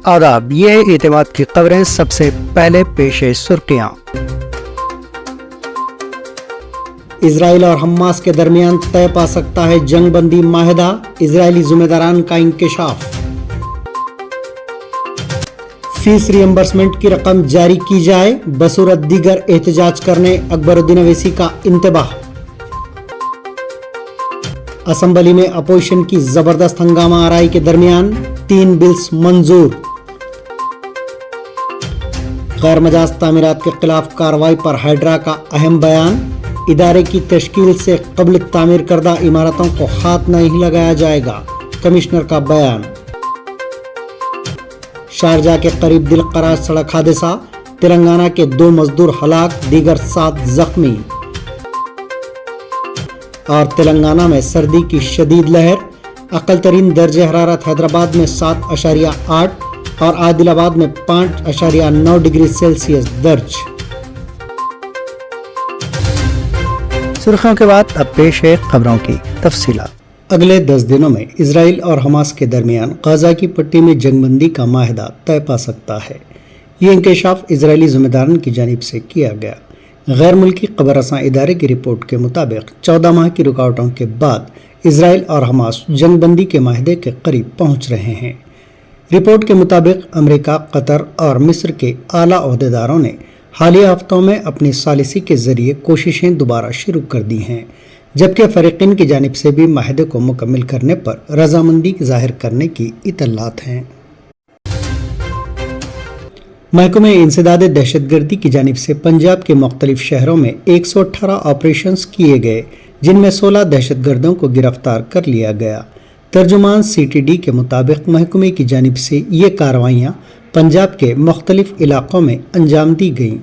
आदाब, ये है एतमाद की खबरें। सबसे पहले पेश है सुर्खियां। इजराइल और हमास के दरमियान तय पा सकता है जंगबंदी माहिदा, इजरायली जिम्मेदारान का इंकशाफ। फीस रियम्बर्समेंट की रकम जारी की जाए, बसूरत दीगर एहतजाज करने अकबरुद्दीन अवैसी का इंतबाह। असेंबली में अपोजिशन की जबरदस्त हंगामा आराई के दरमियान 3 बिल्स मंजूर। गैर मजाज तामीरात के खिलाफ कार्रवाई पर हाइड्रा का अहम बयान। इदारे की तश्कील से कबल तामीर करदा इमारतों को हाथ नहीं लगाया जाएगा, कमिश्नर का बयान। शारजा के करीब दिलकरार सड़क हादसा, तेलंगाना के 2 मजदूर हलाक, दीगर 7 जख्मी। और तेलंगाना में सर्दी की शदीद लहर, अकल तरीन दर्जे हरारत हैदराबाद में 7.8 और आदिलाबाद में 5.9 डिग्री सेल्सियस दर्ज। सुर्खियों के बाद अब पेश है खबरों की तफसीलात। अगले 10 दिनों में इजराइल और हमास के दरमियान गाजा की पट्टी में जंगबंदी का माहिदा तय पा सकता है। ये इंकशाफ इजरायली जिम्मेदारान की जानिब से किया गया। गैर मुल्की खबर रसां इदारे की रिपोर्ट के मुताबिक 14 माह की रुकावटों के बाद इजराइल और हमास जंगबंदी के माहिदे के करीब पहुंच रहे हैं। रिपोर्ट के मुताबिक अमेरिका, कतर और मिस्र के आला ओहदेदारों ने हालिया हफ्तों में अपनी सालिसी के जरिए कोशिशें दोबारा शुरू कर दी हैं, जबकि फरीकीन की जानिब से भी माहिदे को मुकम्मल करने पर रजामंदी जाहिर करने की इतलात हैं। महकमे इंसदाद दहशतगर्दी की जानिब से पंजाब के मुख्तलिफ शहरों में 118 ऑपरेशंस किए गए, जिनमें 16 दहशतगर्दों को गिरफ्तार कर लिया गया। तर्जुमान CTD के मुताबिक महकमे की जानिब से ये कार्रवाइयाँ पंजाब के मुख्तलिफ इलाकों में अंजाम दी गईं।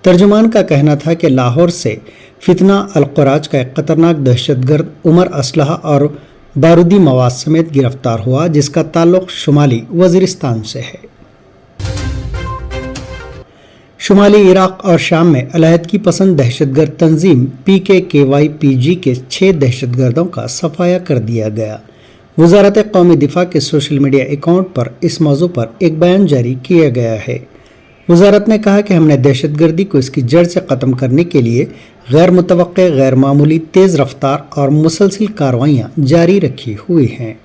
तर्जुमान का कहना था कि लाहौर से फितना अल-क़ुराज का एक खतरनाक दहशतगर्द उमर असलहा और बारूदी मवाद समेत गिरफ्तार हुआ, जिसका ताल्लुक शुमाली वज़ीरिस्तान से है। शुमाली इराक और शाम में अलहदगी पसंद दहशतगर्द तंजीम PKK-YPG के 6 दहशतगर्दों का सफाया कर दिया गया। वज़ारत कौमी दिफा के सोशल मीडिया अकाउंट पर इस मौजू पर एक बयान जारी किया गया है। वज़ारत ने कहा कि हमने दहशतगर्दी को इसकी जड़ से ख़त्म करने के लिए गैर मुतवक्के, गैर मामूली, तेज़ रफ्तार और मुसलसिल कार्रवाइयाँ जारी रखी हुई हैं।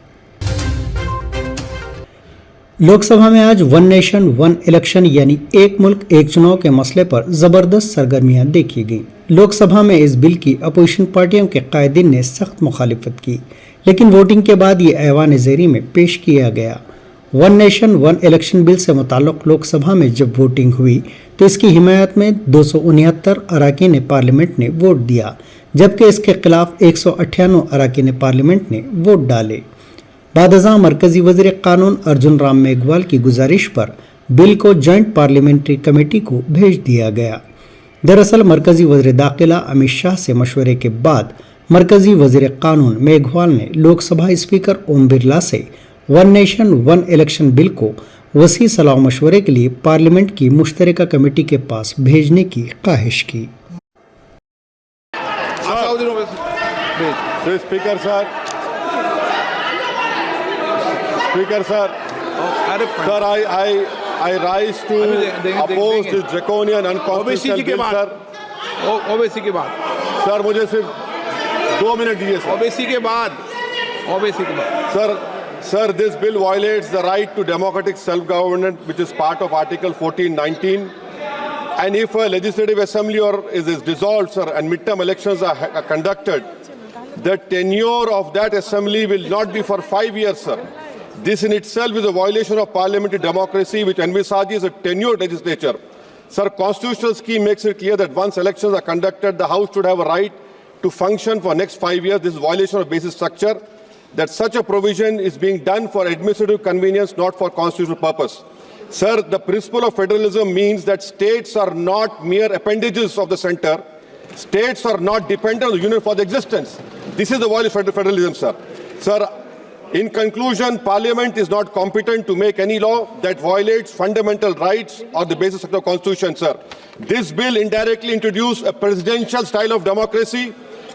लोकसभा में आज 1 नेशन 1 इलेक्शन यानी एक मुल्क एक चुनाव के मसले पर ज़बरदस्त सरगर्मियाँ देखी गईं। लोकसभा में इस बिल की अपोजिशन पार्टियों के कायदीन ने सख्त मुखालिफत की, लेकिन वोटिंग के बाद ये ऐवान ज़ेरी में पेश किया गया। 1 नेशन 1 इलेक्शन बिल से मुताल्लिक़ लोकसभा में जब वोटिंग हुई तो इसकी हिमायत में 269 अरकान पार्लियामेंट ने वोट दिया, जबकि इसके खिलाफ 198 अरकान पार्लियामेंट ने वोट डाले। बादशाह मरकजी वज़ीर कानून अर्जुन राम मेघवाल की गुजारिश पर बिल को जॉइंट पार्लियामेंट्री कमेटी को भेज दिया गया। दरअसल मरकजी वज़ीर दाखिला अमित शाह से मशवरे के बाद मरकजी वज़ीर कानून मेघवाल ने लोकसभा स्पीकर ओम बिरला से 1 नेशन 1 इलेक्शन बिल को वसी सलाह मशवरे के लिए पार्लियामेंट की मुश्तरका कमेटी के पास भेजने की ख्वाहिश की। Speaker sir, I rise to oppose this draconian unconstitutional bill sir. OBC के बाद सर मुझे सिर्फ 2 मिनट दीजिए सर। ओबीसी के बाद Sir, this bill violates the right to democratic self-government, which is part of Article 14-19. And if a legislative assembly is dissolved, sir, and midterm elections are conducted, the tenure of that assembly will not be for 5 years, sir. This in itself is a violation of parliamentary democracy, which envisages a tenured legislature. Sir, constitutional scheme makes it clear that once elections are conducted, the House should have a right to function for next 5 years. This is a violation of basic structure. That such a provision is being done for administrative convenience, not for constitutional purpose. Sir, the principle of federalism means that states are not mere appendages of the center. States are not dependent on the union for their existence. This is the violation of federalism, sir. Sir, in conclusion, Parliament is not competent to make any law that violates fundamental rights or the basis of the Constitution, sir. This bill indirectly introduced a presidential style of democracy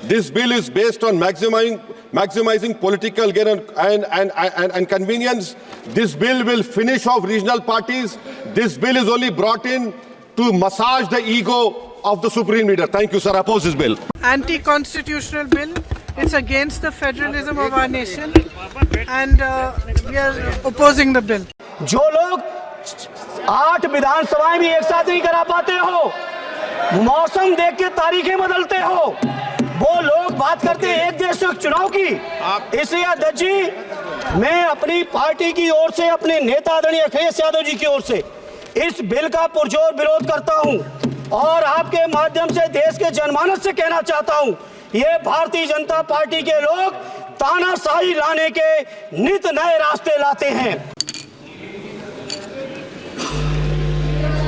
This bill is based on maximizing political gain and convenience. This bill will finish off regional parties. This bill is only brought in to massage the ego of the Supreme Leader. Thank you, sir. I oppose this bill. Anti-constitutional bill. It's against the federalism of our nation, and we are opposing the bill. जो लोग 8 विधानसभाएं भी एक साथ नहीं करा पाते हो, मौसम देख के तारीखें बदलते हो, वो लोग बात करते हैं एक देश एक चुनाव की। इसलिए अध्यक्ष जी, मैं अपनी पार्टी की ओर से, अपने नेता आदरणीय अखिलेश यादव जी की ओर से इस बिल का पुरजोर विरोध करता हूं और आपके माध्यम से देश के जनमानस से कहना चाहता हूं, ये भारतीय जनता पार्टी के लोग तानाशाही लाने के नित नए रास्ते लाते हैं।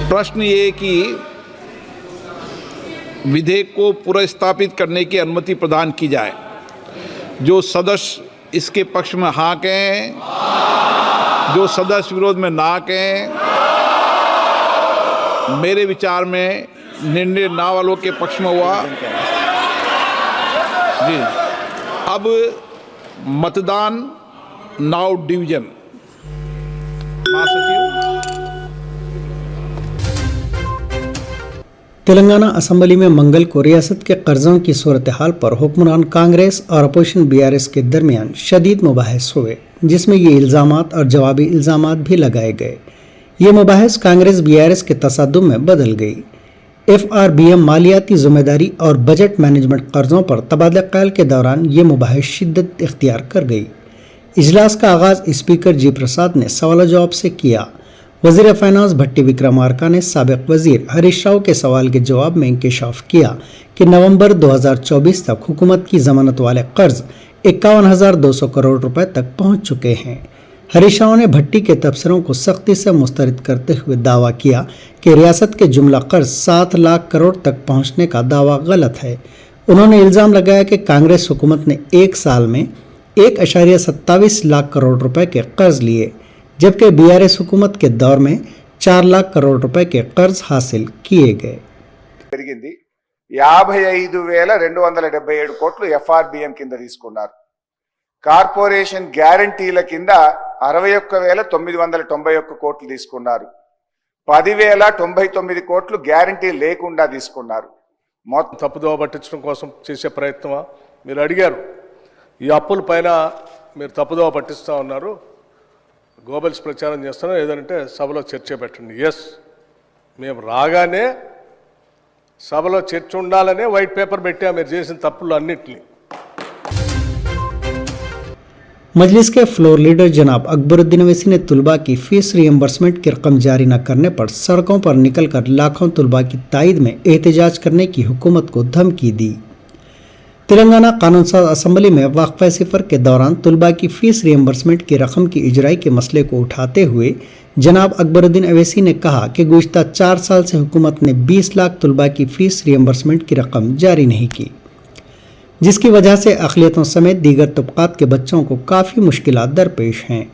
प्रश्न ये कि विधेयक को पुनर्स्थापित करने की अनुमति प्रदान की जाए। जो सदस्य इसके पक्ष में हाँ कहें, जो सदस्य विरोध में ना कहें। मेरे विचार में निर्णय ना वालों के पक्ष में हुआ। जी, अब मतदान नाउ डिवीजन। महासचिव। तेलंगाना असेंबली में मंगल को रियासत के कर्जों की सूरत हाल पर हुक्मरान कांग्रेस और अपोजिशन बीआरएस के दरमियान शदीद मुबाहिस हुए, जिसमें ये इल्ज़ामात और जवाबी इल्ज़ामात भी लगाए गए। ये मुबाहिस कांग्रेस बीआरएस के तसादुम में बदल गई। एफआरबीएम मालियाती जिम्मेदारी और बजट मैनेजमेंट कर्जों पर तबादला ख्याल के दौरान ये मुबाहिस शिद्दत इख्तियार कर गई। इजलास का आगाज स्पीकर जी प्रसाद ने सवाल जवाब से किया। वज़ीर फाइनेंस भट्टी विक्रमार्का ने साबिक वज़ीर हरीश राव के सवाल के जवाब में इंकशाफ किया कि नवंबर 2024 तक हुकूमत की जमानत वाले कर्ज 51,200 करोड़ रुपए तक पहुंच चुके हैं। हरीश राव ने भट्टी के तबसरों को सख्ती से मुस्तरद करते हुए दावा किया कि रियासत के जुमला कर्ज 7 लाख करोड़ तक पहुंचने का दावा गलत है। उन्होंने इल्ज़ाम लगाया कि कांग्रेस हुकूमत ने एक साल में 1.27 लाख करोड़ रुपए के कर्ज लिए, जबकि बीआरएस हुकूमत के दौर में 4 लाख करोड़ रुपए के कर्ज हासिल किए गए। 55,277 కోట్లు ఎఫ్ఆర్బిఎం కింద తీసుకున్నారు। కార్పొరేషన్ గ్యారంటీల కింద 61,991 కోట్లు తీసుకున్నారు। 10,099 కోట్లు గ్యారంటీ లేకుండా తీసుకున్నారు। మొత్తం తప్పుదోవ పట్టించడం కోసం చేసే ప్రయత్నమా? మీరు అడిగారు, ఈ అప్పుల పైన మీరు తప్పుదోవ పట్టిస్తా ఉన్నారు, గోబెల్స్ ప్రచారం చేస్తున్నాం, ఏదంటే సభలో చర్చ పెట్టండి। ఎస్, మేము రాగానే సభలో చర్చ ఉండాలనే వైట్ పేపర్ పెట్టా మీరు చేసిన తప్పులు అన్నింటినీ। मजलिस के फ्लोर लीडर जनाब अकबरुद्दीन अवैसी ने तुलबा की फीस रियम्बर्समेंट की रकम जारी न करने पर सड़कों पर निकलकर लाखों तुलबा की तायद में एहतजाज करने की हुकूमत को धमकी दी। तेलंगाना कानून साज असेंबली में वक्फे सिफर के दौरान तुलबा की फीस रियम्बर्समेंट की रकम की इजराई के मसले को उठाते हुए जनाब अकबरुद्दीन अवैसी ने कहा कि गुज़िश्ता 4 साल से हुकूमत ने 20 लाख तुलबा की फीस रियम्बर्समेंट की रकम जारी नहीं की, जिसकी वजह से अक़लियतों समेत दीगर तबक़ात के बच्चों को काफ़ी मुश्किलात दरपेश हैं।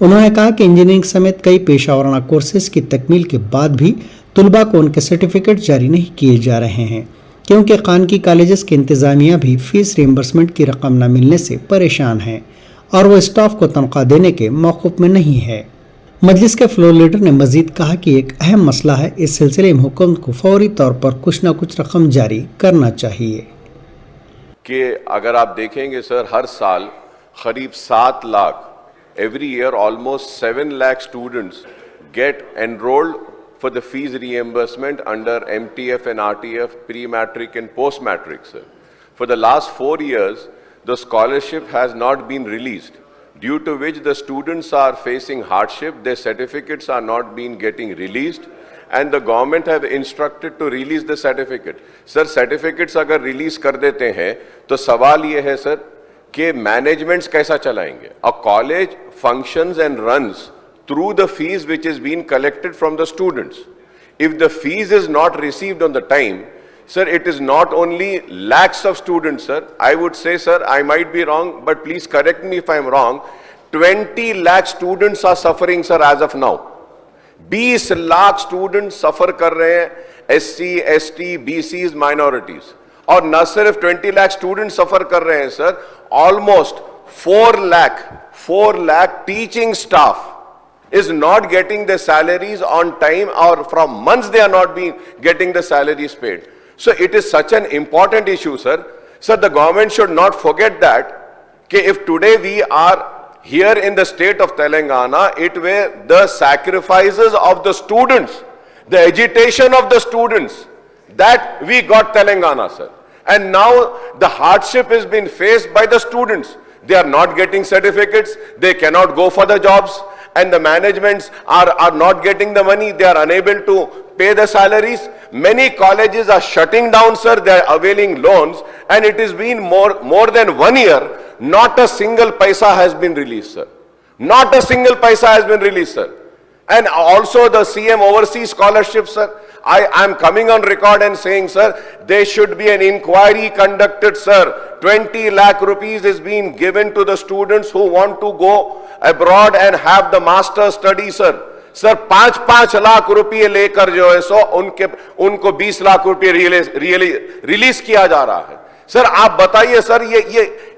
उन्होंने कहा कि इंजीनियरिंग समेत कई पेशा वराना कोर्सेज की तकमील के बाद भी तुलबा को उनके सर्टिफिकेट जारी नहीं किए जा रहे हैं, क्योंकि खानगी कॉलेजेस की इंतज़ामिया भी फ़ीस रियम्बर्समेंट की रकम न मिलने से परेशान है और वो स्टाफ को तनख्वाह देने के मौक़ूफ़ में नहीं है। मजलिस के फ्लोर लीडर ने मजीद कहा कि एक अहम मसला है, इस सिलसिले में हुकूमत को फौरी तौर पर कुछ न कुछ रकम जारी करना चाहिए। कि अगर आप देखेंगे सर, हर साल करीब 7 lakh, every year almost 7 lakh students get enrolled for the fees reimbursement under MTF and RTF, pre-matric and post-matric, sir. For the last 4 years, the scholarship has not been released, due to which the students are facing hardship, their certificates are not being getting released, and the government have instructed to release the certificate. Sir, certificates अगर release कर देते हैं तो सवाल ये है sir कि managements कैसा चलाएंगे? A college functions and runs through the fees which is being collected from the students. If the fees is not received on the time, sir, it is not only lakhs of students, sir. I would say, sir, I might be wrong, but please correct me if I am wrong. 20 lakh students are suffering, sir, as of now. 20 lakh student suffer कर रहे हैं, SC, ST, BCs, minorities, और न सिर्फ 20 lakh student suffer कर रहे हैं sir, almost 4 lakh teaching staff is not getting their salaries on time, or from months they are not being getting the salaries paid. So it is such an important issue, sir. Sir, the government should not forget that, if today we are here in the state of Telangana, it were the sacrifices of the students, the agitation of the students, that we got Telangana, sir. And now the hardship is being faced by the students. They are not getting certificates, they cannot go for the jobs, and the managements are not getting the money, they are unable to pay the salaries. Many colleges are shutting down, sir, they are availing loans, and it has been more than 1 year, not a single paisa has been released, sir. Not a single paisa has been released, sir. And also the CM overseas scholarship, sir. I am coming on record and saying, sir, there should be an inquiry conducted, sir. 20 lakh rupees is being given to the students who want to go abroad and have the master study, sir. Sir 5-5 lakh रुपए लेकर जो है सो उनको 20 लाख रुपए release किया जा रहा है। सर आप बताइए सर,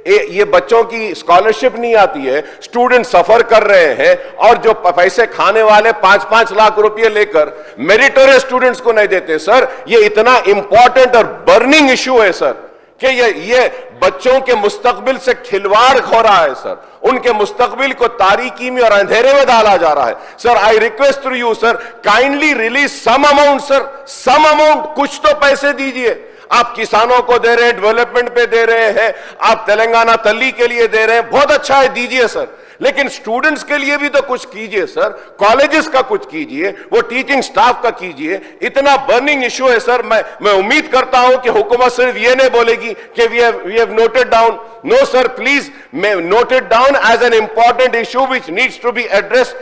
ये बच्चों की स्कॉलरशिप नहीं आती है, स्टूडेंट सफर कर रहे हैं, और जो पैसे खाने वाले 5-5 लाख रुपए लेकर मेरिटोरियस स्टूडेंट्स को नहीं देते। सर ये इतना इंपॉर्टेंट और बर्निंग इशू है सर, कि ये बच्चों के मुस्तकबिल से खिलवाड़ हो रहा है सर, उनके मुस्तकबिल को तारीकी में और अंधेरे में डाला जा रहा है। Sir I request to you sir, kindly release some amount sir, some amount, कुछ तो पैसे दीजिए। आप किसानों को दे रहे हैं, डेवलपमेंट पे दे रहे हैं, आप तेलंगाना तल्ली के लिए दे रहे हैं, बहुत अच्छा है, दीजिए सर, लेकिन स्टूडेंट्स के लिए भी तो कुछ कीजिए सर, कॉलेजेस का कुछ कीजिए, वो टीचिंग स्टाफ का कीजिए। इतना बर्निंग इशू है सर। मैं उम्मीद करता हूं कि हुकूमत सिर्फ ये नहीं बोलेगी कि we have noted down. No sir, please note it down as an important issue which needs to be addressed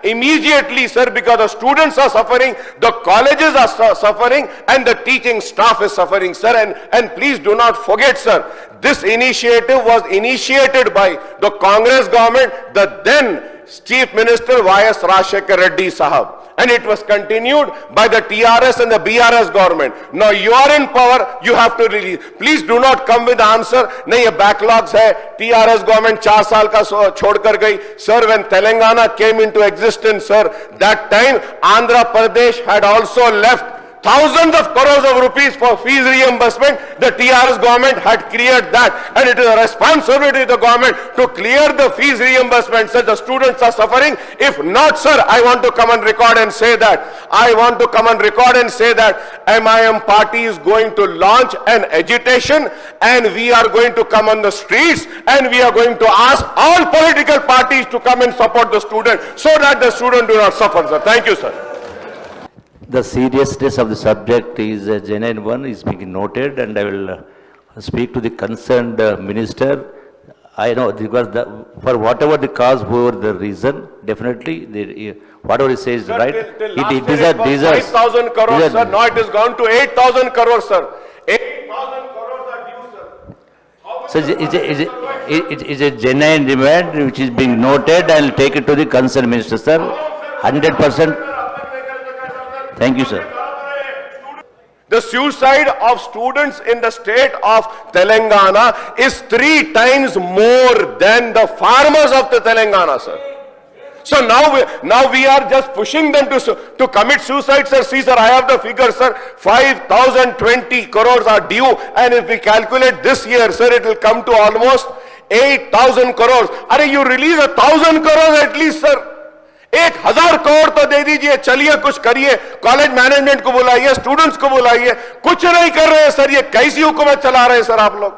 immediately, sir, because the students are suffering, the colleges are suffering, and the teaching staff is suffering, sir. And please do not forget, sir, this initiative was initiated by the Congress government, the then Chief Minister Y.S. Rajshekar Reddy Sahab, and it was continued by the TRS and the BRS government. Now you are in power, you have to release. Please do not come with the answer, नहीं ये backlogs है, TRS government 4 साल का छोड़कर गई. Sir, when Telangana came into existence, sir, that time Andhra Pradesh had also left thousands of crores of rupees for fees reimbursement. The TRS government had cleared that, and it is a responsibility of the government to clear the fees reimbursement, sir. The students are suffering. If not, sir, I want to come on record and say that, MIM party is going to launch an agitation, and we are going to come on the streets, and we are going to ask all political parties to come and support the student, so that the student do not suffer, sir. Thank you, sir. The seriousness of the subject is a genuine one, is being noted, and I will speak to the concerned minister. I know, because for whatever the cause, whoever the reason, definitely, whatever he says, sir, right? Till last year it was 5,000 crores, sir. Now it has gone to 8,000 crores, sir. 8,000 crores are due, sir. So it's a genuine demand which is being noted. I will take it to the concerned minister, sir. 100%. Thank you, sir. The suicide of students in the state of Telangana is 3 times more than the farmers of the Telangana, sir. So now we are just pushing them to commit suicide, sir. See, sir, I have the figure, sir. 5,020 crores are due, and if we calculate this year, sir, it will come to almost 8,000 crores. Are you release 1,000 crores at least, sir? 1,000 crore तो दे दीजिए, चलिए कुछ करिए, college management को बुलाइए, students को बुलाइए, कुछ नहीं कर रहे हैं सर। ये कैसी हुकूमत चला रहे हैं सर आप लोग?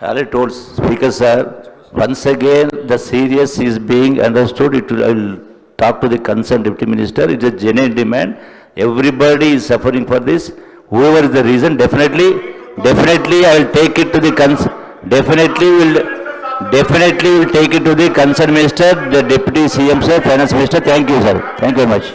I told Speaker sir, once again the serious is being understood. I will talk to the concerned Deputy Minister. It is a genuine demand. Everybody is suffering for this. Whoever is the reason, definitely I will take it to the Definitely will take it to the concerned minister, the deputy CM sir, finance minister. Thank you, sir. Thank you very much.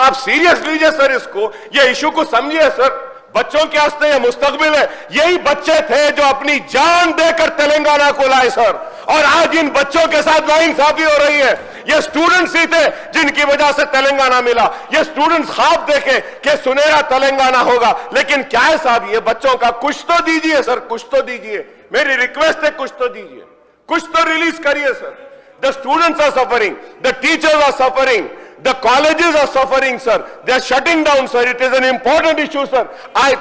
आप serious लीजिए sir इसको, ये issue को समझिए sir. बच्चों के वास्ते ये मुस्तकबिल है। यही बच्चे थे जो अपनी जान देकर तेलंगाना को लाए सर, और आज इन बच्चों के साथ नाइंसाफी हो रही है। ये स्टूडेंट्स ही थे जिनकी वजह से तेलंगाना मिला। ये स्टूडेंट्स ख्वाब देखे कि सुनहरा तेलंगाना होगा, लेकिन क्या है साहब, ये बच्चों का कुछ तो दीजिए सर, कुछ तो दीजिए। मेरी रिक्वेस्ट है, कुछ तो दीजिए, कुछ तो रिलीज करिए sir. The students are suffering, the teachers are suffering, the colleges are suffering sir, they are shutting down sir, it is an important issue sir.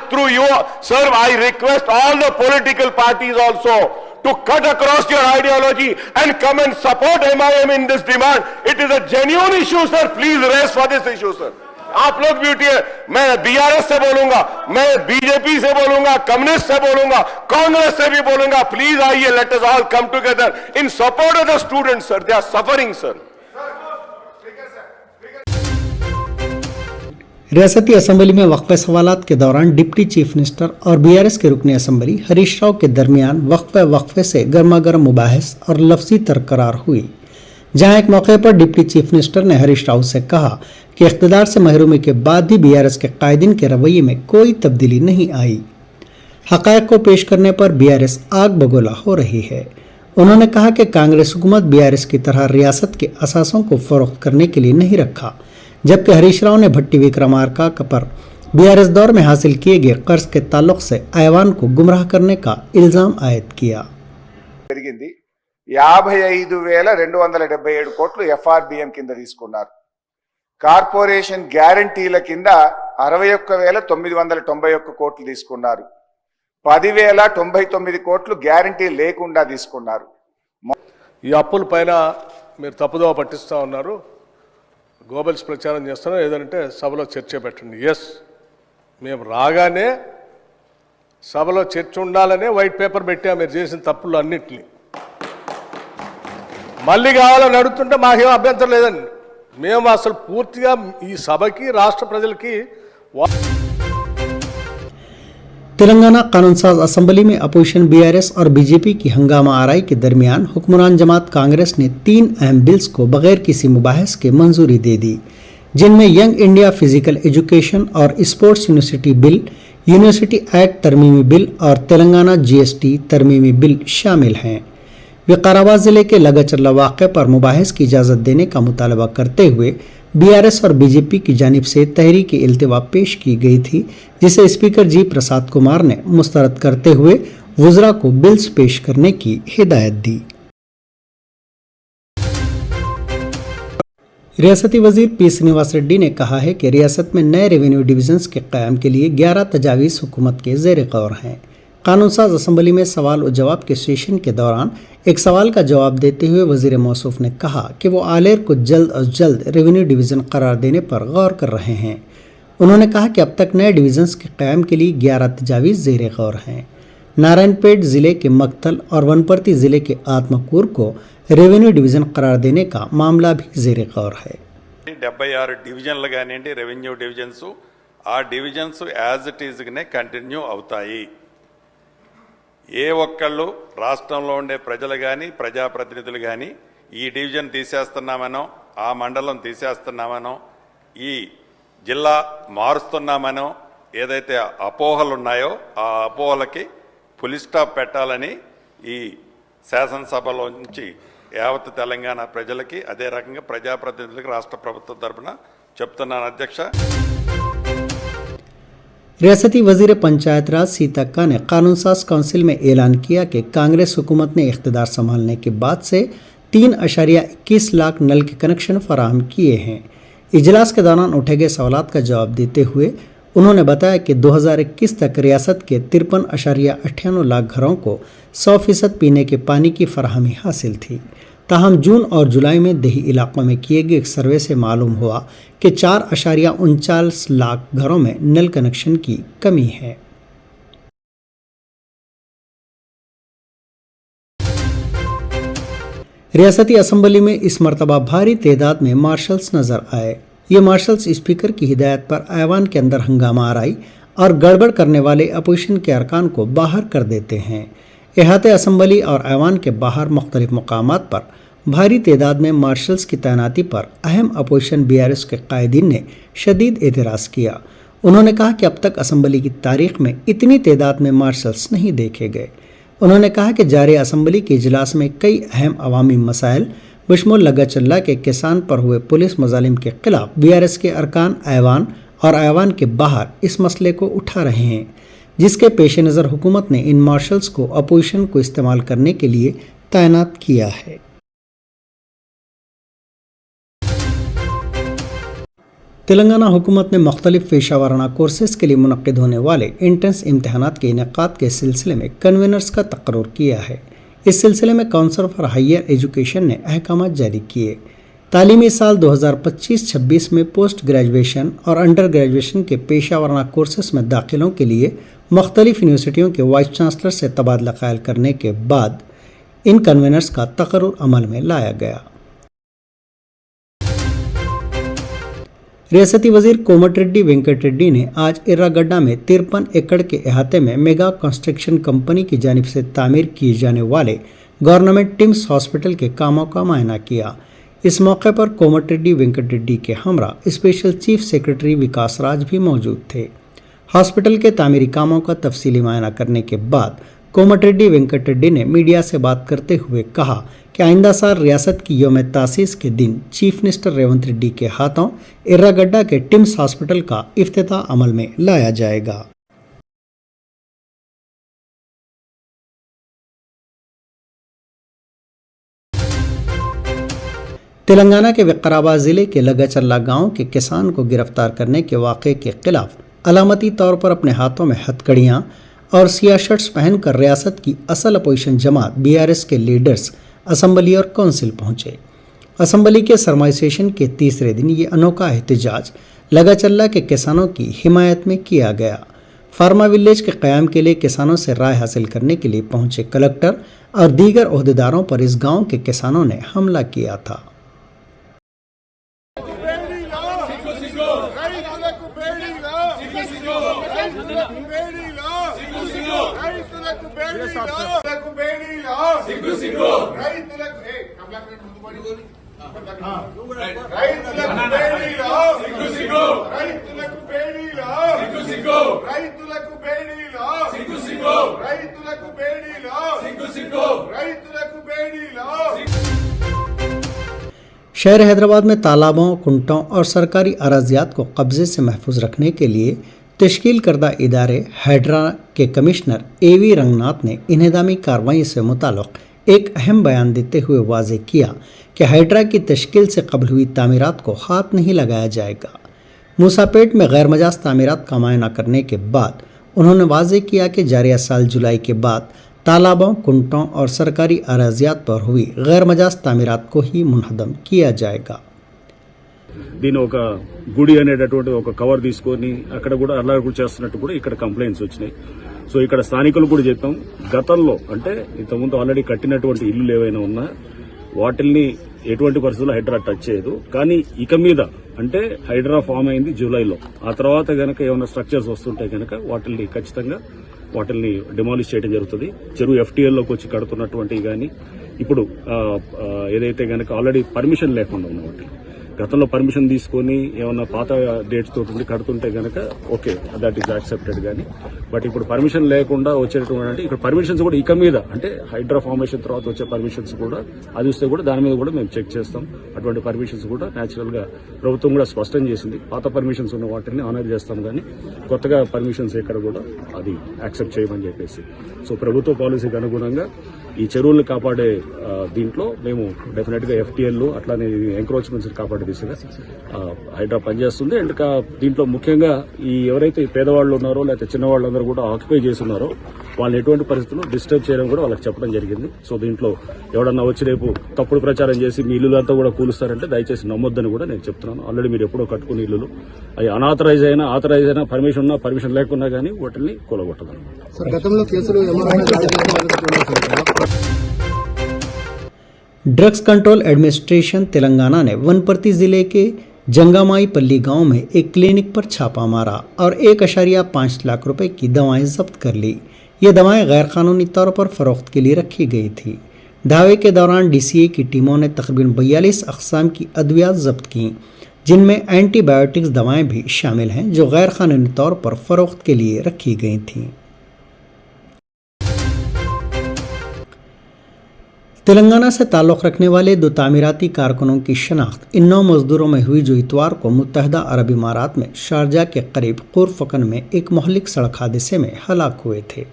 Through you sir, I request all the political parties also to cut across your ideology and come and support MIM in this demand. It is a genuine issue sir, please raise for this issue sir. आप लोग भी उठिए, मैं BRS से बोलूंगा, मैं BJP से बोलूंगा, कम्युनिस्ट से बोलूंगा, कांग्रेस से भी बोलूंगा, प्लीज आइए, let us all come together in support of the students sir, they are suffering sir. रियासती असम्बली में वक्फे सवालात के दौरान डिप्टी चीफ मिनिस्टर और बीआरएस के रुकन असम्बली हरीश राव के दरमियान वक्फे से गर्मा गर्म मुबाहिस और लफ्जी तकरार हुई, जहां एक मौके पर डिप्टी चीफ मिनिस्टर ने हरीश राव से कहा कि इख्तिदार से महरूमी के बाद भी बीआरएस के कायदीन के रवैये में कोई तब्दीली नहीं आई। हक़ाइक़ को पेश करने पर बीआरएस आग बगोला हो रही है। उन्होंने कहा कि कांग्रेस हुकूमत बीआरएस की तरह रियासत के असासों को फरोख्त करने के लिए नहीं रखा, जबकि हरीश राव ने भट्टी विक्रमार्का पर बीआरएस दौर में हासिल किए गए कर्ज के ताल्लुक से ऐवान को गुमराह करने का इल्जाम आयद किया। 55,277 కోట్లు FRBM కింద తీసుకున్నారు। కార్పొరేషన్ గ్యారంటీల కింద 61,991 కోట్లు తీసుకున్నారు। 10,099 కోట్లు గ్యారంటీ లేకుండా తీసుకున్నారు। ఈ అప్పుల పైన మీరు తప్పుదోవ పట్టిస్తా ఉన్నారు, గోబెల్స్ ప్రచారం చేస్తున్నారు, ఏదంటే సభలో చర్చ పెట్టండి. ఎస్, మేము రాగానే సభలో చర్చ ఉండాలనే వైట్ పేపర్ పెట్టాం మీరు చేసిన తప్పులు అన్నింటినీ. మళ్ళీ కావాలని అడుగుతుంటే మాకేం అభ్యంతరం లేదండి. మేము అసలు పూర్తిగా ఈ సభకి రాష్ట్ర ప్రజలకి तेलंगाना कानून साज असम्बली में अपोजिशन बीआरएस और बीजेपी की हंगामा आराई के दरमियान हुक्मरान जमात कांग्रेस ने 3 अहम बिल्स को बगैर किसी मुबाहिस के मंजूरी दे दी, जिनमें यंग इंडिया फिजिकल एजुकेशन और sports university bill, university act तरमीमी बिल और तेलंगाना जीएसटी तरमीमी बिल शामिल हैं। विकाराबाद जिले के लगाचर्ला वाक़े पर मुबाहिस की इजाज़त देने का मुतालबा करते हुए बीआरएस और बीजेपी की जानिब से तहरीक इल्तिवा पेश की गई थी, जिसे स्पीकर जी प्रसाद कुमार ने मुस्तरद करते हुए वुज़रा को बिल्स पेश करने की हिदायत दी। रियासती वजीर पी श्रीनिवास रेड्डी ने कहा है कि रियासत में नए रेवेन्यू डिवीजन्स के क़याम के लिए 11 तजावीज़ हुकूमत के ज़ेर गौर हैं। कानून साज असम्बली में सवाल और जवाब के सेशन के दौरान एक सवाल का जवाब देते हुए वजीर मौसूफ ने कहा कि वो आलेर को जल्द अज जल्द रेवेन्यू डिवीज़न करार देने पर गौर कर रहे हैं। उन्होंने कहा कि अब तक नए डिवीजन्स के क़याम के लिए 11 तजावीज़ ज़ेर गौर हैं। नारायणपेट ज़िले के मक्तल और वनपर्ती ज़िले के आत्मकूर को रेवेन्यू डिवीज़न करार देने का मामला भी ज़ेर गौर है। 76 డివిజన్లు కానివ్వండి రెవెన్యూ డివిజన్స్, ఆ డివిజన్స్ యాజ్ ఇట్ ఈజ్గానే కంటిన్యూ అవుతాయి. ఏ ఒక్కళ్ళు రాష్ట్రంలో ఉండే ప్రజలు కానీ ప్రజాప్రతినిధులు కానీ ఈ డివిజన్ తీసేస్తున్నామనో, ఆ మండలం తీసేస్తున్నామనో, ఈ జిల్లా మారుస్తున్నామనో ఏదైతే అపోహలు ఉన్నాయో ఆ అపోహలకి ఫుల్ స్టాప్ పెట్టాలని ఈ శాసనసభలో నుంచి యావత్ తెలంగాణ ప్రజలకి అదే రకంగా ప్రజాప్రతినిధులకు రాష్ట్ర ప్రభుత్వం తరపున చెప్తున్నాను అధ్యక్ష। रियासती वजीर पंचायत राज सीतक्का ने कानून साज काउंसिल में ऐलान किया कि कांग्रेस हुकूमत ने इख्तिदार संभालने के बाद से 3.21 लाख नल के कनेक्शन फराहम किए हैं। इजलास के दौरान उठे गए सवालात का जवाब देते हुए उन्होंने बताया कि 2021 तक रियासत के 53.98 लाख घरों को 100% पीने के पानी की फराहमी हासिल थी। ताहम जून और जुलाई में देही इलाकों में किए गए एक सर्वे से मालूम हुआ कि 4.39 लाख घरों में नल कनेक्शन की कमी है। रियासती असम्बली में इस मरतबा भारी तादाद में मार्शल्स नजर आए। ये मार्शल्स स्पीकर की हिदायत पर ऐवान के अंदर हंगामा आराई और गड़बड़ करने वाले अपोजिशन के अरकान को बाहर कर देते हैं। इहाते असम्बली और ऐवान के बाहर मुख्तलिफ मकामात पर भारी तादाद में मार्शल्स की तैनाती पर अहम अपोजिशन बीआरएस के कायदीन ने शदीद एतराज़ किया। उन्होंने कहा कि अब तक असम्बली की तारीख में इतनी तादाद में मार्शल्स नहीं देखे गए। उन्होंने कहा कि जारी असम्बली के इजलास में कई अहम अवामी मसाइल बशमूल लगा चल्ला के किसान पर हुए पुलिस मजालिम के खिलाफ बीआरएस के अरकान ऐवान और ऐवान के बाहर इस मसले को उठा रहे हैं, जिसके पेश नज़र हुकूमत ने इन मार्शल्स को अपोजिशन को इस्तेमाल करने के लिए तैनात किया है। तेलंगाना हुकूमत ने मुख्तलिफ पेशा वाराना कोर्सेज के लिए मुनक्किद होने वाले इंट्रेंस इम्तहानात के इनेकाद के सिलसिले में कन्वीनर्स का तकर्रुर किया है। इस सिलसिले में काउंसिल फॉर हायर एजुकेशन ने अहकाम जारी किए। तालीमी साल 2025-26 में पोस्ट ग्रेजुएशन और अंडर ग्रेजुएशन के पेशा वाराना कोर्सेज में दाखिलों के लिए मुख्तलिफ यूनिवर्सिटियों के वाइस चांसलर से तबादला ख्याल करने के बाद इन कन्वीनर्स का तकर्रुर अमल में लाया गया। रियासती वजीर कोमटिरेड्डी वेंकट रेड्डी ने आज इर्रागड्डा में 53 एकड़ के अहाते में मेगा कंस्ट्रक्शन कंपनी की जानिब से तामीर किए जाने वाले गवर्नमेंट टिम्स हॉस्पिटल के कामों का मुआयना किया। इस मौके पर कोमटिरेड्डी वेंकट रेड्डी के हमरा स्पेशल चीफ सेक्रेटरी विकास राज भी मौजूद थे। हॉस्पिटल के तामीरी कामों का तफसीली मुआयना करने के बाद कोमटिरेड्डी वेंकट रेड्डी ने मीडिया से बात करते हुए कहा कि आइंदा साल रियासत की यौम तासीस के दिन चीफ मिनिस्टर रेवंत रेड्डी के हाथों इर्रागड्डा के टिम्स हॉस्पिटल का इफ्तिताह अमल में लाया जाएगा। तेलंगाना के विकाराबाद जिले के लगाचल्ला गांव के किसान को गिरफ्तार करने के वाक़े के खिलाफ अलामती तौर पर अपने हाथों में हथकड़ियां और सियाह शर्ट्स पहनकर रियासत की असल अपोजिशन जमात बीआरएस के लीडर्स असम्बली और काउंसिल पहुंचे। असम्बली के सरमाई सेशन के तीसरे दिन ये अनोखा एहतजाज लगाचल्ला के किसानों की हिमायत में किया गया। फार्मा विलेज के क़याम के लिए किसानों से राय हासिल करने के लिए पहुंचे कलेक्टर और दीगर ओहदेदारों पर इस गांव के किसानों ने हमला किया था। शहर हैदराबाद में तालाबों, कुंटों और सरकारी अराजियात को कब्जे से महफूज रखने के लिए तश्कील करदा इदारे हाइड्रा के कमिश्नर एवी रंगनाथ ने इन्हदामी कार्रवाई से मुताल्लिक़ एक अहम बयान देते हुए वाज़े किया कि हाइड्रा की तश्कील से कबल हुई तामीरात को हाथ नहीं लगाया जाएगा। मूसापेट में गैर मजाज तामीरात का मुआयना करने के बाद उन्होंने वाज़े किया कि जारिया साल जुलाई के बाद तालाबों, कुंटों और सरकारी अराजियात पर हुई गैर मजाज तामीरात को ही मुनहदम किया जाएगा। దీని ఒక గుడి అనేటటువంటి ఒక కవర్ తీసుకొని అక్కడ కూడా అల్లరి చేస్తున్నట్టు కూడా ఇక్కడ కంప్లైంట్స్ వచ్చినాయి. సో ఇక్కడ స్థానికులు కూడా చెప్పాం, గతంలో అంటే ఇంతకుముందు ఆల్రెడీ కట్టినటువంటి ఇల్లులు ఏవైనా ఉన్నా వాటిల్ని ఎటువంటి పరిస్థితుల్లో హైడ్రా టచ్ చేయదు. కానీ ఇక మీద అంటే హైడ్రా ఫామ్ అయింది జూలైలో, ఆ తర్వాత గనక ఏమైనా స్ట్రక్చర్స్ వస్తుంటే గనక వాటిల్ని ఖచ్చితంగా వాటిల్ని డిమాలిష్ చేయడం జరుగుతుంది. చెరువు ఎఫ్టీఎల్లోకి వచ్చి కడుతున్నటువంటివి కానీ ఇప్పుడు ఏదైతే గనక ఆల్రెడీ పర్మిషన్ లేకుండా ఉన్న వాటి గతంలో పర్మిషన్ తీసుకొని ఏమన్నా పాత డేట్స్ తోటి కడుతుంటే గనక ఓకే, దట్ ఈస్ యాక్సెప్టెడ్. కానీ బట్ ఇప్పుడు పర్మిషన్ లేకుండా వచ్చేటువంటి ఇక్కడ పర్మిషన్స్ కూడా ఇక మీద అంటే హైడ్రా ఫార్మేషన్ తర్వాత వచ్చే పర్మిషన్స్ కూడా అది వస్తే కూడా దాని మీద కూడా మేము చెక్ చేస్తాం. అటువంటి పర్మిషన్స్ కూడా న్యాచురల్ గా ప్రభుత్వం కూడా స్పష్టం చేసింది, పాత పర్మిషన్స్ ఉన్న వాటిని ఆనర్ చేస్తాం కానీ కొత్తగా పర్మిషన్స్ ఎక్కడ కూడా అది యాక్సెప్ట్ చేయమని చెప్పేసి. సో ప్రభుత్వ పాలసీకి అనుగుణంగా ఈ చెరువులను కాపాడే దీంట్లో మేము డెఫినెట్ గా ఎఫ్టీఎల్ అట్లానే ఎంక్రోచ్మెంట్స్ కాపాడే దిశగా హైడ్రా పనిచేస్తుంది. అండ్ దీంట్లో ముఖ్యంగా ఈ ఎవరైతే పేదవాళ్ళు ఉన్నారో లేకపోతే చిన్నవాళ్ళందరూ కూడా ఆక్యుపై చేస్తున్నారో వాళ్ళని ఎటువంటి పరిస్థితుల్లో డిస్టర్బ్ చేయడం కూడా వాళ్ళకి చెప్పడం జరిగింది. సో దీంట్లో ఎవడన్నా వచ్చి రేపు తప్పుడు ప్రచారం చేసి మీ ఇల్లులంతా కూడా కూలుస్తారంటే దయచేసి నమ్మొద్దని కూడా నేను చెప్తున్నాను. ఆల్రెడీ మీరు ఎప్పుడో కట్టుకునే ఇల్లులు అవి అనాథరైజ్ అయినా ఆథరైజ్ అయినా పర్మిషన్ ఉన్నా పర్మిషన్ లేకున్నా కానీ వాటిని కూలగొట్టదు. ड्रग्स कंट्रोल एडमिनिस्ट्रेशन तेलंगाना ने वनपर्ती जिले के जंगामाई पल्ली गांव में एक क्लिनिक पर छापा मारा और 1.5 लाख रुपए की दवाएं जब्त कर ली। ये दवाएं गैर कानूनी तौर पर फरोख्त के लिए रखी गई थी। धावे के दौरान डीसीए की टीमों ने तकरीबन 42 अक़साम की अद्वियात जब्त की, जिनमें एंटीबायोटिक्स दवाएं भी शामिल हैं जो गैर कानूनी तौर पर फरोख्त के लिए रखी गई थीं। तेलंगाना से ताल्लुक़ रखने वाले 2 तामीराती कारकुनों की शनाख्त इन 9 मजदूरों में हुई जो इतवार को मुत्तहदा अरब इमारात में शारजा के करीब कुरफकन में एक मोहलिक सड़क हादसे में हलाक हुए थे।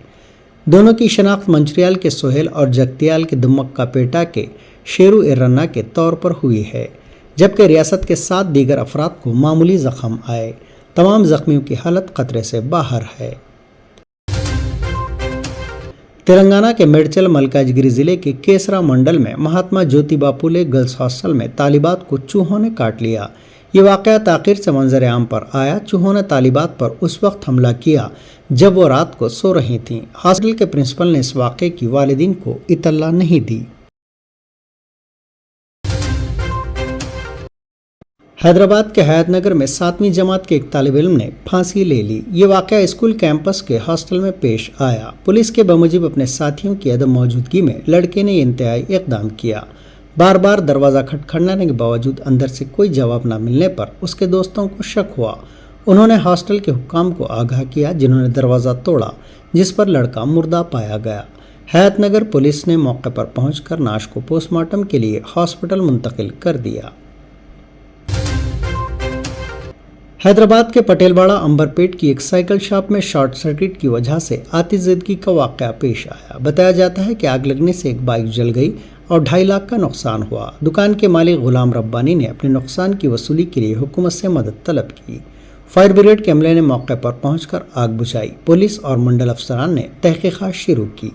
दोनों की शनाख्त मंचरियाल के सोहेल और जगतियाल के दुम्मक्का पेटा के शेरू एर्रन्ना के तौर पर हुई है, जबकि रियासत के 7 दीगर अफराद को मामूली जख्म आए। तमाम जख्मियों की हालत खतरे से बाहर है। तेलंगाना के मेडचल मल्काजगिरी जिले के केसरा मंडल में महात्मा ज्योतिबा फुले गर्ल्स हॉस्टल में तालिबात को चूहों ने काट लिया। ये वाक़या ताख़ीर से मंजर आम पर आया। चूहों ने तालिबात पर उस वक्त हमला किया जब वो रात को सो रही थीं। हॉस्टल के प्रिंसिपल ने इस वाक़े की वालिदीन को इत्तला नहीं दी। हैदराबाद के हयातनगर में 7वीं जमात के एक तालिब इल्म ने फांसी ले ली। ये वाक़या स्कूल कैंपस के हॉस्टल में पेश आया। पुलिस के बमुजिब अपने साथियों की अदम मौजूदगी में लड़के ने इंतहाई इक़दाम किया। बार बार दरवाज़ा खटखटाने के बावजूद अंदर से कोई जवाब न मिलने पर उसके दोस्तों को शक हुआ। उन्होंने हॉस्टल के हुक्काम को आगाह किया, जिन्होंने दरवाज़ा तोड़ा, जिस पर लड़का मुर्दा पाया गया। हयातनगर पुलिस ने मौके पर पहुंचकर लाश को पोस्टमार्टम के लिए हॉस्पिटल मुंतकिल कर दिया। हैदराबाद के पटेलवाड़ा अंबरपेट की एक साइकिल शॉप में शॉर्ट सर्किट की वजह से आतिशज़दगी का वाक़या पेश आया। बताया जाता है कि आग लगने से एक बाइक जल गई और 2.5 लाख का नुकसान हुआ। दुकान के मालिक गुलाम रब्बानी ने अपने नुकसान की वसूली के लिए हुकूमत से मदद तलब की। फायर ब्रिगेड के अमले ने मौके पर पहुंचकर आग बुझाई। पुलिस और मंडल अफसरान ने तहकीकात शुरू की।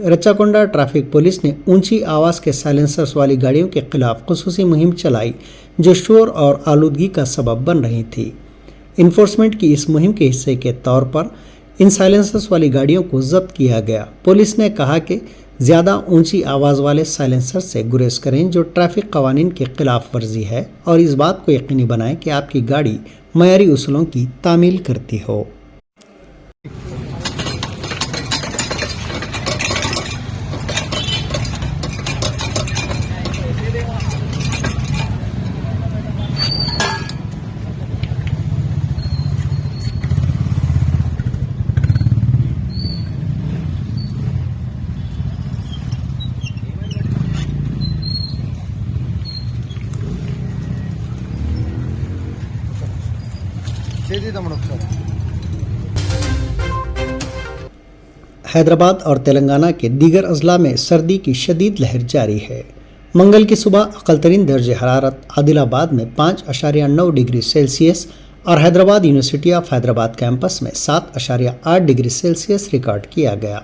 रचाकोंडा ट्रैफिक पुलिस ने ऊंची आवाज़ के साइलेंसर्स वाली गाड़ियों के खिलाफ खुसूसी मुहिम चलाई जो शोर और आलूदगी का सबब बन रही थी। इन्फोर्समेंट की इस मुहिम के हिस्से के तौर पर इन साइलेंसर्स वाली गाड़ियों को जब्त किया गया। पुलिस ने कहा कि ज़्यादा ऊंची आवाज़ वाले साइलेंसर से गुरेज करें जो ट्रैफिक कवानीन के खिलाफ वर्जी है, और इस बात को यकीनी बनाएं कि आपकी गाड़ी मयारी उसूलों की तामील करती हो। हैदराबाद और तेलंगाना के दीगर अजला में सर्दी की शदीद लहर जारी है। मंगल की सुबह अक़लतरीन दर्जे हरारत आदिलाबाद में 5.9 डिग्री सेल्सियस और Hyderabad university of Hyderabad campus में 7.8 डिग्री सेल्सियस रिकॉर्ड किया गया।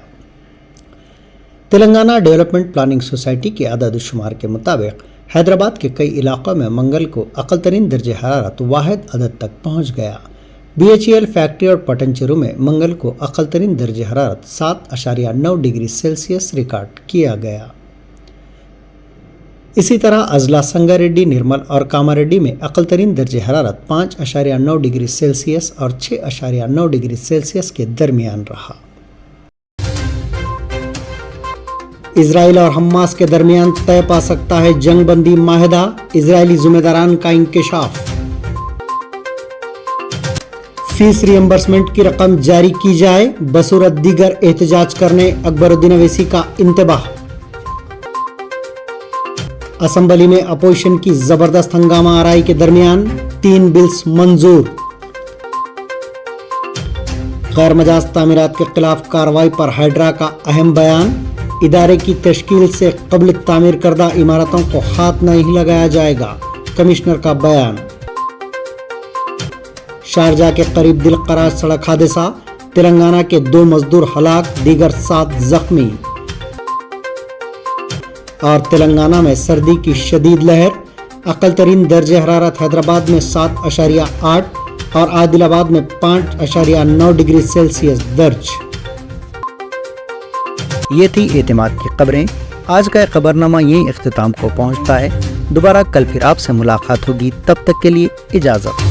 तेलंगाना डेवलपमेंट प्लानिंग सोसाइटी के आदाद-ओ-शुमार के मुताबिक हैदराबाद के कई इलाकों में मंगल को अक़लतरीन दर्जे हरारत वाहिद अदद तक पहुँच गया। BHEL फैक्ट्री और पटनचेरू में मंगल को अक़लतरीन दर्जे हरारत 7.9 डिग्री सेल्सियस रिकॉर्ड किया गया। इसी तरह अजला संगारेड्डी, निर्मल और कामारेड्डी में अक़लतरीन दर्जे हरारत 5.9 डिग्री सेल्सियस और 6.9 डिग्री सेल्सियस के दरमियान रहा। इजराइल और हमास के दरमियान तय पा सकता है जंग बंदी माहिदा, इजरायली जिम्मेदारान का इंकशाफ। फीस रिएम्बर्समेंट की रकम जारी की जाए, बसूरत दीगर एहतजाज करने अकबरुद्दीन अवैसी का इंतबाह। असम्बली में अपोजिशन की जबरदस्त हंगामा आराई के दरमियान 3 बिल्स मंजूर। गैर मजाज तामीरात के खिलाफ कार्रवाई पर हाइड्रा का अहम बयान। इदारे की तश्कील से कबल तामीर करदा इमारतों को हाथ नहीं लगाया जाएगा। कमिश्नर का बयान। शारजा के करीब दिलकरार सड़क हादसा, तेलंगाना के 2 मजदूर हलाक, दीगर 7 जख्मी। और तेलंगाना में सर्दी की शदीद लहर, अकल तरीन दर्जे हरारत हैदराबाद में 7.8 और आदिलाबाद में 5.9 डिग्री सेल्सियस दर्ज। ये थी एतमाद की खबरें। आज का खबरनामा यहीं इख्तिताम को पहुंचता है। दोबारा कल फिर आपसे मुलाकात होगी, तब तक के लिए इजाज़त।